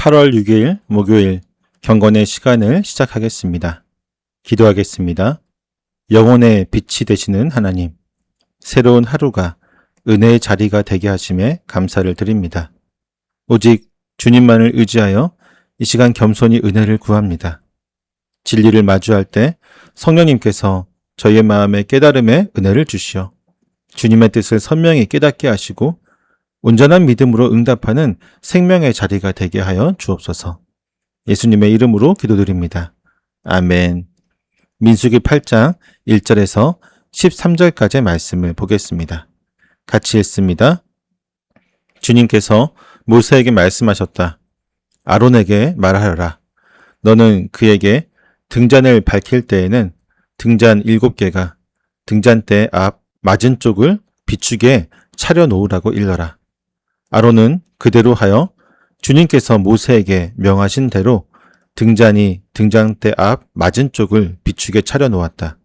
8월 6일 목요일 경건의 시간을 시작하겠습니다. 기도하겠습니다. 영혼의 빛이 되시는 하나님, 새로운 하루가 은혜의 자리가 되게 하심에 감사를 드립니다. 오직 주님만을 의지하여 이 시간 겸손히 은혜를 구합니다. 진리를 마주할 때 성령님께서 저희의 마음에 깨달음의 은혜를 주시어 주님의 뜻을 선명히 깨닫게 하시고 온전한 믿음으로 응답하는 생명의 자리가 되게 하여 주옵소서. 예수님의 이름으로 기도드립니다. 아멘. 민수기 8장 1절에서 13절까지의 말씀을 보겠습니다. 같이 읽습니다. 주님께서 모세에게 말씀하셨다. 아론에게 말하여라. 너는 그에게 등잔을 밝힐 때에는 등잔 7개가 등잔대 앞 맞은 쪽을 비추게 차려놓으라고 일러라. 아론은 그대로 하여 주님께서 모세에게 명하신 대로 등잔이 등잔대 앞 맞은 쪽을 비추게 차려놓았다.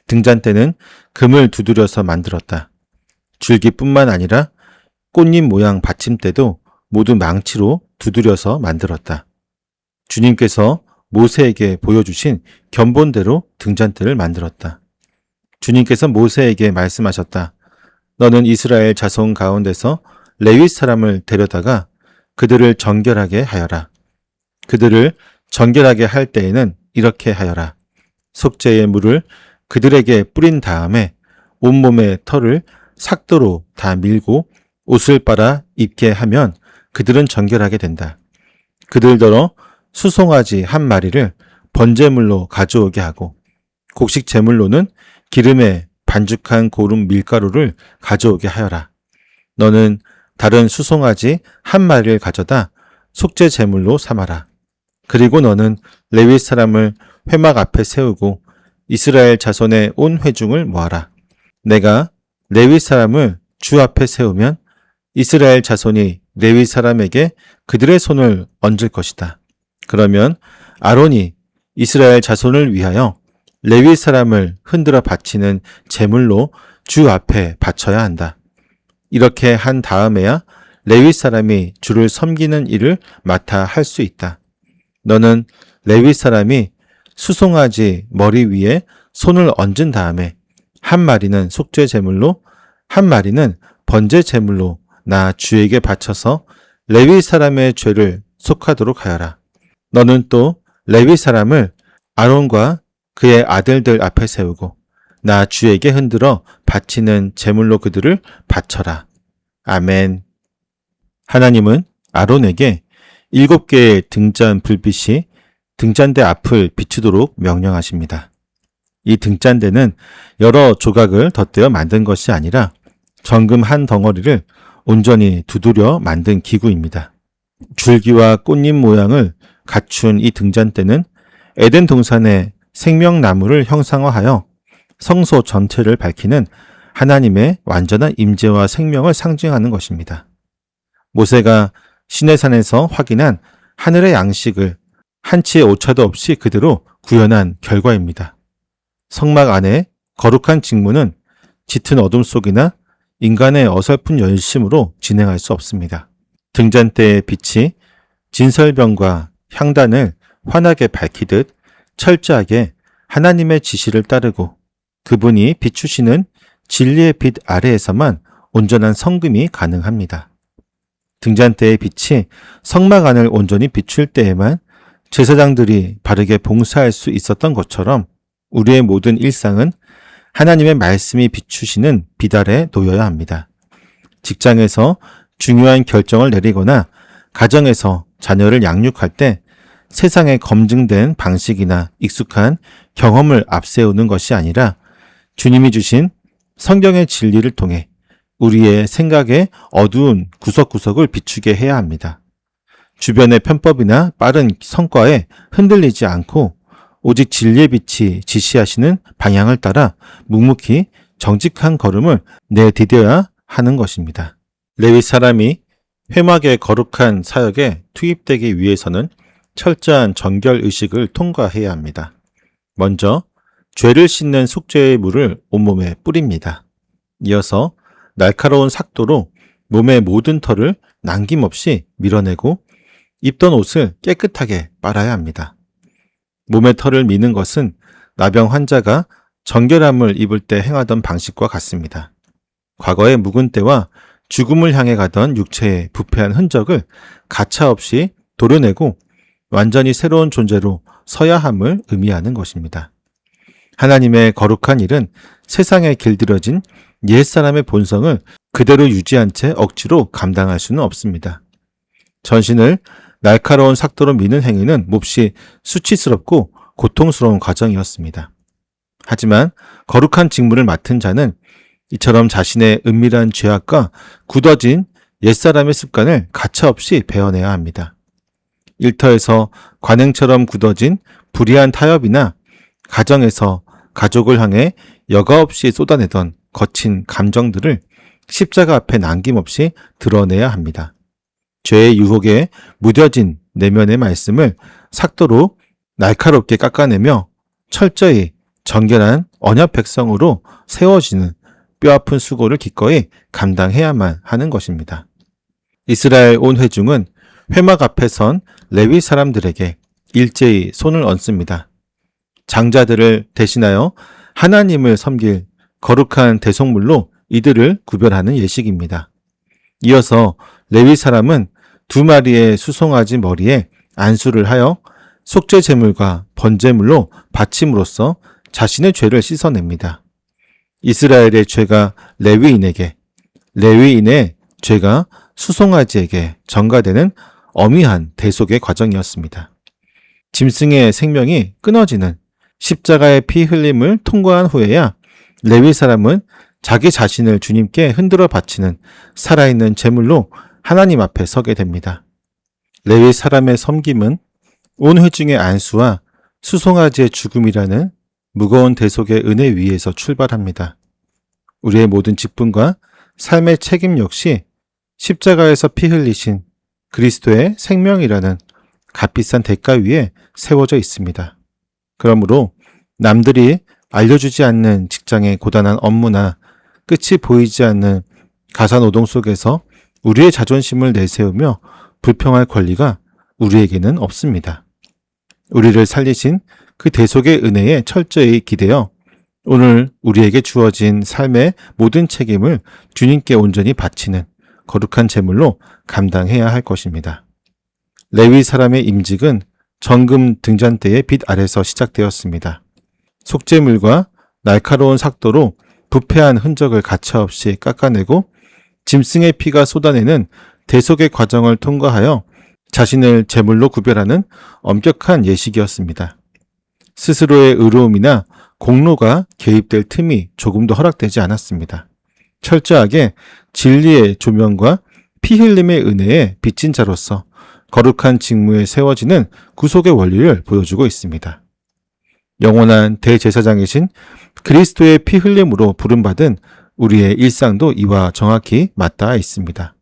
등잔대는 금을 두드려서 만들었다. 줄기뿐만 아니라 꽃잎 모양 받침대도 모두 망치로 두드려서 만들었다. 주님께서 모세에게 보여주신 견본대로 등잔대를 만들었다. 주님께서 모세에게 말씀하셨다. 너는 이스라엘 자손 가운데서 레위 사람을 데려다가 그들을 정결하게 하여라. 그들을 정결하게 할 때에는 이렇게 하여라. 속죄의 물을 그들에게 뿌린 다음에 온몸의 털을 삭도로 다 밀고 옷을 빨아 입게 하면 그들은 정결하게 된다. 그들더러 수송아지 한 마리를 번제물로 가져오게 하고 곡식 제물로는 기름에 반죽한 고른 밀가루를 가져오게 하여라. 너는 다른 수송아지 한 마리를 가져다 속죄 제물로 삼아라. 그리고 너는 레위 사람을 회막 앞에 세우고 이스라엘 자손의 온 회중을 모아라. 내가 레위 사람을 주 앞에 세우면 이스라엘 자손이 레위 사람에게 그들의 손을 얹을 것이다. 그러면 아론이 이스라엘 자손을 위하여 레위 사람을 흔들어 바치는 제물로 주 앞에 바쳐야 한다. 이렇게 한 다음에야 레위 사람이 주를 섬기는 일을 맡아 할 수 있다. 너는 레위 사람이 수송아지 머리 위에 손을 얹은 다음에 한 마리는 속죄 제물로 한 마리는 번제 제물로 나 주에게 바쳐서 레위 사람의 죄를 속하도록 하여라. 너는 또 레위 사람을 아론과 그의 아들들 앞에 세우고 나 주에게 흔들어 바치는 제물로 그들을 바쳐라. 아멘. 하나님은 아론에게 7개의 등잔 불빛이 등잔대 앞을 비추도록 명령하십니다. 이 등잔대는 여러 조각을 덧대어 만든 것이 아니라 정금 한 덩어리를 온전히 두드려 만든 기구입니다. 줄기와 꽃잎 모양을 갖춘 이 등잔대는 에덴 동산의 생명나무를 형상화하여 성소 전체를 밝히는 하나님의 완전한 임재와 생명을 상징하는 것입니다. 모세가 시내산에서 확인한 하늘의 양식을 한치의 오차도 없이 그대로 구현한 결과입니다. 성막 안에 거룩한 직무는 짙은 어둠 속이나 인간의 어설픈 열심으로 진행할 수 없습니다. 등잔대의 빛이 진설병과 향단을 환하게 밝히듯 철저하게 하나님의 지시를 따르고 그분이 비추시는 진리의 빛 아래에서만 온전한 성금이 가능합니다. 등잔대의 빛이 성막 안을 온전히 비출 때에만 제사장들이 바르게 봉사할 수 있었던 것처럼 우리의 모든 일상은 하나님의 말씀이 비추시는 빛 아래 놓여야 합니다. 직장에서 중요한 결정을 내리거나 가정에서 자녀를 양육할 때 세상에 검증된 방식이나 익숙한 경험을 앞세우는 것이 아니라 주님이 주신 성경의 진리를 통해 우리의 생각의 어두운 구석구석을 비추게 해야 합니다. 주변의 편법이나 빠른 성과에 흔들리지 않고 오직 진리의 빛이 지시하시는 방향을 따라 묵묵히 정직한 걸음을 내디뎌야 하는 것입니다. 레위 사람이 회막의 거룩한 사역에 투입되기 위해서는 철저한 정결 의식을 통과해야 합니다. 먼저 죄를 씻는 속죄의 물을 온몸에 뿌립니다. 이어서 날카로운 삭도로 몸의 모든 털을 남김없이 밀어내고 입던 옷을 깨끗하게 빨아야 합니다. 몸에 털을 미는 것은 나병 환자가 정결함을 입을 때 행하던 방식과 같습니다. 과거의 묵은 때와 죽음을 향해 가던 육체의 부패한 흔적을 가차없이 도려내고 완전히 새로운 존재로 서야 함을 의미하는 것입니다. 하나님의 거룩한 일은 세상에 길들여진 옛사람의 본성을 그대로 유지한 채 억지로 감당할 수는 없습니다. 전신을 날카로운 삭도로 미는 행위는 몹시 수치스럽고 고통스러운 과정이었습니다. 하지만 거룩한 직무를 맡은 자는 이처럼 자신의 은밀한 죄악과 굳어진 옛사람의 습관을 가차없이 베어내야 합니다. 일터에서 관행처럼 굳어진 불의한 타협이나 가정에서 가족을 향해 여과 없이 쏟아내던 거친 감정들을 십자가 앞에 남김없이 드러내야 합니다. 죄의 유혹에 무뎌진 내면의 말씀을 삭도로 날카롭게 깎아내며 철저히 정결한 언약 백성으로 세워지는 뼈아픈 수고를 기꺼이 감당해야만 하는 것입니다. 이스라엘 온 회중은 회막 앞에 선 레위 사람들에게 일제히 손을 얹습니다. 장자들을 대신하여 하나님을 섬길 거룩한 대속물로 이들을 구별하는 예식입니다. 이어서 레위 사람은 2마리의 수송아지 머리에 안수를 하여 속죄 제물과 번제물로 바침으로써 자신의 죄를 씻어냅니다. 이스라엘의 죄가 레위인에게, 레위인의 죄가 수송아지에게 전가되는 엄위한 대속의 과정이었습니다. 짐승의 생명이 끊어지는 십자가의 피 흘림을 통과한 후에야 레위 사람은 자기 자신을 주님께 흔들어 바치는 살아있는 제물로 하나님 앞에 서게 됩니다. 레위 사람의 섬김은 온 회중의 안수와 수송아지의 죽음이라는 무거운 대속의 은혜 위에서 출발합니다. 우리의 모든 직분과 삶의 책임 역시 십자가에서 피 흘리신 그리스도의 생명이라는 값비싼 대가 위에 세워져 있습니다. 그러므로 남들이 알려주지 않는 직장의 고단한 업무나 끝이 보이지 않는 가사노동 속에서 우리의 자존심을 내세우며 불평할 권리가 우리에게는 없습니다. 우리를 살리신 그 대속의 은혜에 철저히 기대어 오늘 우리에게 주어진 삶의 모든 책임을 주님께 온전히 바치는 거룩한 제물로 감당해야 할 것입니다. 레위 사람의 임직은 정금 등잔대의 빛 아래서 시작되었습니다. 속죄물과 날카로운 삭도로 부패한 흔적을 가차없이 깎아내고 짐승의 피가 쏟아내는 대속의 과정을 통과하여 자신을 제물로 구별하는 엄격한 예식이었습니다. 스스로의 의로움이나 공로가 개입될 틈이 조금도 허락되지 않았습니다. 철저하게 진리의 조명과 피 흘림의 은혜에 빚진 자로서 거룩한 직무에 세워지는 구속의 원리를 보여주고 있습니다. 영원한 대제사장이신 그리스도의 피 흘림으로 부름받은 우리의 일상도 이와 정확히 맞닿아 있습니다.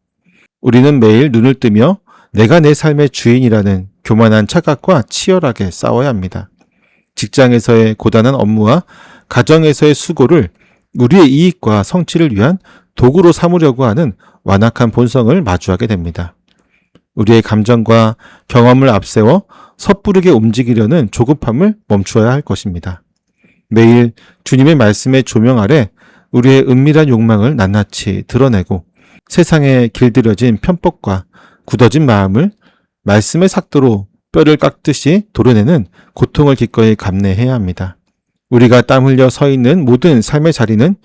우리는 매일 눈을 뜨며 내가 내 삶의 주인이라는 교만한 착각과 치열하게 싸워야 합니다. 직장에서의 고단한 업무와 가정에서의 수고를 우리의 이익과 성취를 위한 도구로 삼으려고 하는 완악한 본성을 마주하게 됩니다. 우리의 감정과 경험을 앞세워 섣부르게 움직이려는 조급함을 멈추어야 할 것입니다. 매일 주님의 말씀의 조명 아래 우리의 은밀한 욕망을 낱낱이 드러내고 세상에 길들여진 편법과 굳어진 마음을 말씀의 삭도로 뼈를 깎듯이 도려내는 고통을 기꺼이 감내해야 합니다. 우리가 땀 흘려 서 있는 모든 삶의 자리는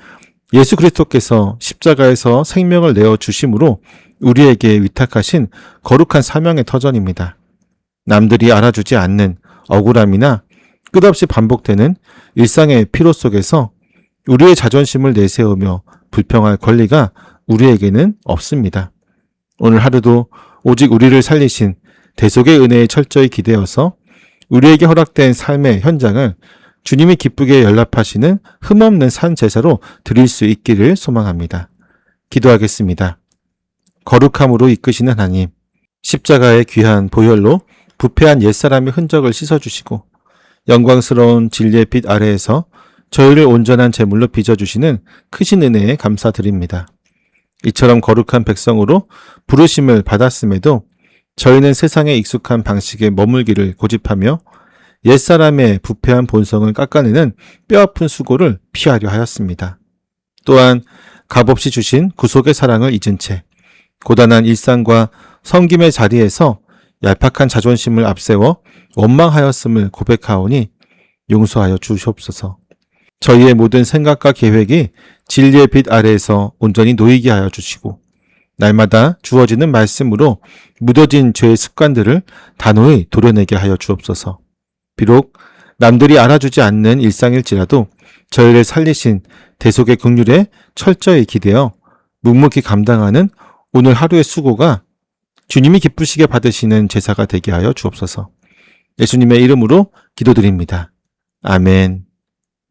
예수 그리스도께서 십자가에서 생명을 내어 주심으로 우리에게 위탁하신 거룩한 사명의 터전입니다. 남들이 알아주지 않는 억울함이나 끝없이 반복되는 일상의 피로 속에서 우리의 자존심을 내세우며 불평할 권리가 우리에게는 없습니다. 오늘 하루도 오직 우리를 살리신 대속의 은혜에 철저히 기대어서 우리에게 허락된 삶의 현장을 주님이 기쁘게 연락하시는 흠없는 산 제사로 드릴 수 있기를 소망합니다. 기도하겠습니다. 거룩함으로 이끄시는 하나님, 십자가의 귀한 보혈로 부패한 옛사람의 흔적을 씻어주시고 영광스러운 진리의 빛 아래에서 저희를 온전한 제물로 빚어주시는 크신 은혜에 감사드립니다. 이처럼 거룩한 백성으로 부르심을 받았음에도 저희는 세상에 익숙한 방식에 머물기를 고집하며 옛사람의 부패한 본성을 깎아내는 뼈아픈 수고를 피하려 하였습니다. 또한 값없이 주신 구속의 사랑을 잊은 채 고단한 일상과 섬김의 자리에서 얄팍한 자존심을 앞세워 원망하였음을 고백하오니 용서하여 주시옵소서. 저희의 모든 생각과 계획이 진리의 빛 아래에서 온전히 놓이게 하여 주시고 날마다 주어지는 말씀으로 묻어진 죄의 습관들을 단호히 도려내게 하여 주옵소서. 비록 남들이 알아주지 않는 일상일지라도 저희를 살리신 대속의 긍휼에 철저히 기대어 묵묵히 감당하는 오늘 하루의 수고가 주님이 기쁘시게 받으시는 제사가 되게 하여 주옵소서. 예수님의 이름으로 기도드립니다. 아멘.